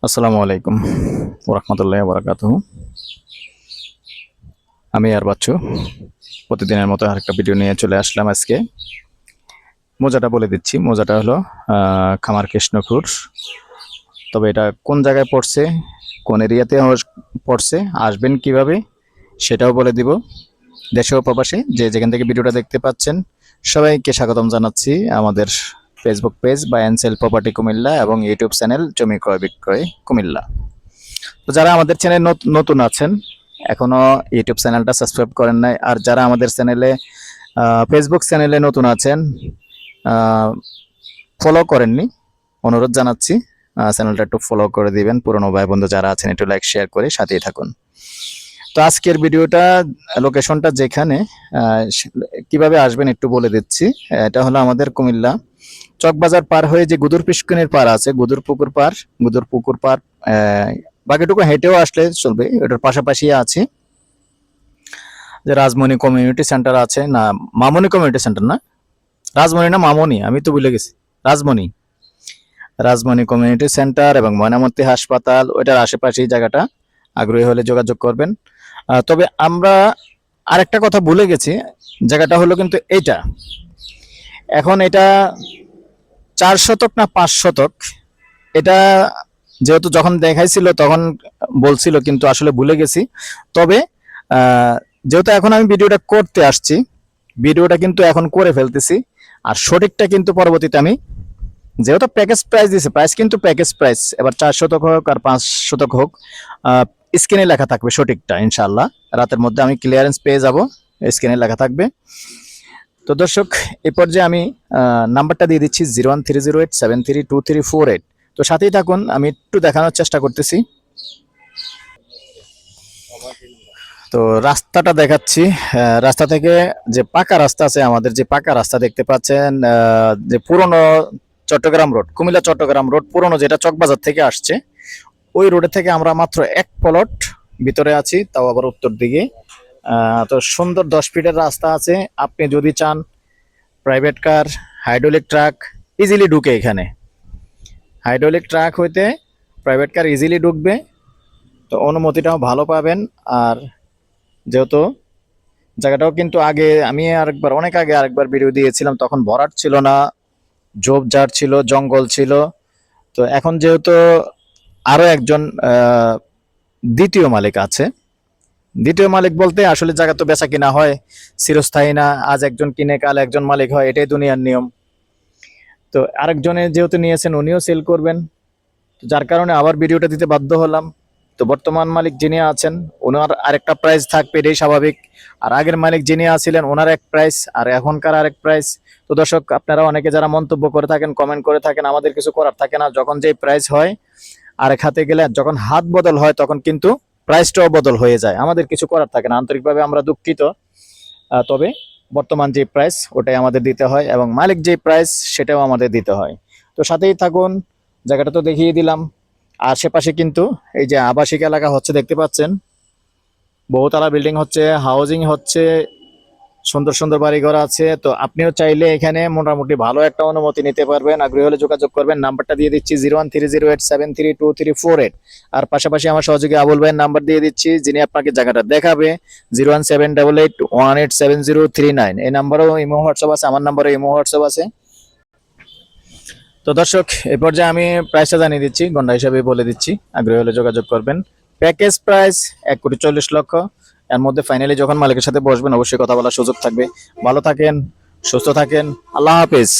আসসালামু আলাইকুম ওরহমতুল্লাহি ওয়া বারাকাতুহু। আমি আর বাচ্চু প্রতিদিনের মতো আরেকটা ভিডিও নিয়ে চলে আসলাম আজকে। মজাটা বলে দিচ্ছি, মজাটা হলো খামার কৃষ্ণপুর। তবে এটা কোন জায়গায় পড়ছে, কোন এরিয়াতে পড়ছে, আসবেন কিভাবে সেটাও বলে দিব। দেশে ও প্রবাসে যে যেখান থেকে ভিডিওটা দেখতে পাচ্ছেন সবাইকে স্বাগতম জানাচ্ছি আমাদের Facebook page buy and sell property Comilla এবং ইউটিউব চ্যানেল জমি ক্রয় বিক্রয় কুমিল্লা। তো যারা আমাদের চ্যানেল নতুন আছেন, এখনো ইউটিউব চ্যানেলটা সাবস্ক্রাইব করেন নাই, আর যারা আমাদের চ্যানেলে ফেসবুক চ্যানেলে নতুন আছেন, ফলো করেননি, অনুরোধ জানাচ্ছি চ্যানেলটা একটু ফলো করে দিবেন। পুরনো ভাই বন্ধু যারা আছেন একটু লাইক শেয়ার করে সাথেই থাকুন। তো আজকের ভিডিওটা লোকেশনটা যেখানে, কিভাবে আসবেন একটু বলে দিচ্ছি। এটা হলো আমাদের কুমিল্লা চকবাজার পার হয়ে যে গুদুর পিশকুনির পার আছে, গুদুর পুকুর পার, বাকিটুকু হেঁটেও আসলে চলবে। এটার পাশাপাশি আছে যে রাজমণি কমিউনিটি সেন্টার আছে, না মামনি কমিউনিটি সেন্টার, না রাজমণি না মামনি, আমি তো ভুলে গেছি। রাজমণি কমিউনিটি সেন্টার এবং ময়নামতি হাসপাতাল, ওইটার আশেপাশে এই জায়গাটা। আগ্রহী হলে যোগাযোগ করবেন। তবে আমরা আরেকটা কথা ভুলে গেছি, জায়গাটা হলো কিন্তু এইটা। এখন এটা 4 শতক না 5 শতক, এটা যেহেতু যখন দেখাইছিল তখন বলছিল, কিন্তু আসলে ভুলে গেছি। তবে যেহেতু এখন আমি ভিডিওটা করতে আসছি, ভিডিওটা কিন্তু এখন করে ফেলতেছি, আর সঠিকটা কিন্তু পরবর্তীতে আমি, যেহেতু প্যাকেজ প্রাইস দিয়েছে, প্রাইস কিন্তু প্যাকেজ প্রাইস, এবার 4 শতক হোক আর 5 শতক হোক, স্ক্রিনে লেখা থাকবে সঠিকটা। ইনশাআল্লাহ রাতের মধ্যে আমি ক্লিয়ারেন্স পেয়ে যাব, স্ক্রিনে লেখা থাকবে। তো দর্শক, এই পর্যায়ে আমি নাম্বারটা দিয়ে দিচ্ছি 01308732348। তো সাথেই থাকুন, আমি একটু দেখানোর চেষ্টা করতেছি। তো রাস্তাটা দেখাচ্ছি। রাস্তা থেকে যে পাকা রাস্তা আছে, আমাদের যে পাকা রাস্তা দেখতে পাচ্ছেন, যে পুরনো চট্টগ্রাম রোড, কুমিল্লা চট্টগ্রাম রোড পুরনো, যেটা চকবাজার থেকে আসছে, ওই রোডে থেকে আমরা মাত্র 1 প্লট ভিতরে আছি, তাও আবার উত্তর দিকে। তো সুন্দর 10 ফিটের রাস্তা আছে। আপনি যদি চান private car, hydraulic truck easily ঢুকে এখানে। হাইড্রোলিক ট্রাক হইতে প্রাইভেট কার ইজিলি ঢুকবে, তো অনুমতিটাও ভালো পাবেন। আর যেহেতু জায়গাটাও কিন্তু আগে আমি অনেক আগে আরেকবার ভিডিও দিয়েছিলাম, তখন ভরাট ছিল না, ঝোপঝাড় ছিল, জঙ্গল ছিল। তো এখন যেহেতু আরো একজন দ্বিতীয় মালিক আছে, দ্বিতীয় মালিক বলতে আসলে জায়গা তো বেচা কিনা হয়, চিরস্থায়ী না। আজ একজন কিনে কাল একজন মালিক হয়, এটাই দুনিয়ার নিয়ম। তো আরেকজনে যেহেতু নিয়েছেন, উনিও সেল করবেন, যার কারণে আবার ভিডিওটা দিতে বাধ্য হলাম। তো বর্তমান মালিক যিনি আছেন, ওনার আরেকটা প্রাইস থাকবে, এটাই স্বাভাবিক। আর আগের মালিক যিনি আছিলেন, ওনার এক প্রাইস, আর এখনকার আরেক প্রাইস। তো দর্শক, আপনারা অনেকে যারা মন্তব্য করে থাকেন, কমেন্ট করে থাকেন, আমাদের কিছু করার থাকে না। যখন যে প্রাইস হয় আরেক হাতে গেলে, যখন হাত বদল হয়, তখন কিন্তু প্রাইসটাও বদল হয়ে যায়, আমাদের কিছু করার থাকে না। আন্তরিকভাবে আমরা দুঃখিত। তবে বর্তমান যে প্রাইস ওটাই আমাদের দিতে হয়, এবং মালিক যে প্রাইস সেটাও আমাদের দিতে হয়। তো সাথেই থাকুন, জায়গাটা তো দেখিয়ে দিলাম। আশেপাশে কিন্তু এই যে আবাসিক এলাকা হচ্ছে, দেখতে পাচ্ছেন, বহুতলা বিল্ডিং হচ্ছে, হাউজিং হচ্ছে, সুন্দর সুন্দর বাড়িঘর আছে। তো আপনিও চাইলে এখানে মোটামুটি ভালো একটা অনুমতি নিতে পারবেন। আগ্রহী হলে যোগাযোগ করবেন। নাম্বারটা দিয়ে দিচ্ছি 01308732348। আর পাশাপাশি আমার সহযোগী আবুল ভাইয়ের নাম্বার দিয়ে দিচ্ছি, যিনি আপনাকে জায়গাটা দেখাবে, 01788187039। এই নাম্বারও ইমো হোয়াটসঅ্যাপ আছে, আমার নাম্বারও ইমো হোয়াটসঅ্যাপ আছে। তো দর্শক, এই পর্যায়ে আমি প্রাইসটা জানিয়ে দিচ্ছি, গন্ডা হিসাবে বলে দিচ্ছি, আগ্রহী হলে যোগাযোগ করবেন। Package price 1,40,00,000। এর মধ্যে ফাইনালি যখন মালিকের সাথে বসবেন, অবশ্যই কথা বলার সুযোগ থাকবে। ভালো থাকেন, সুস্থ থাকেন, আল্লাহ হাফেজ।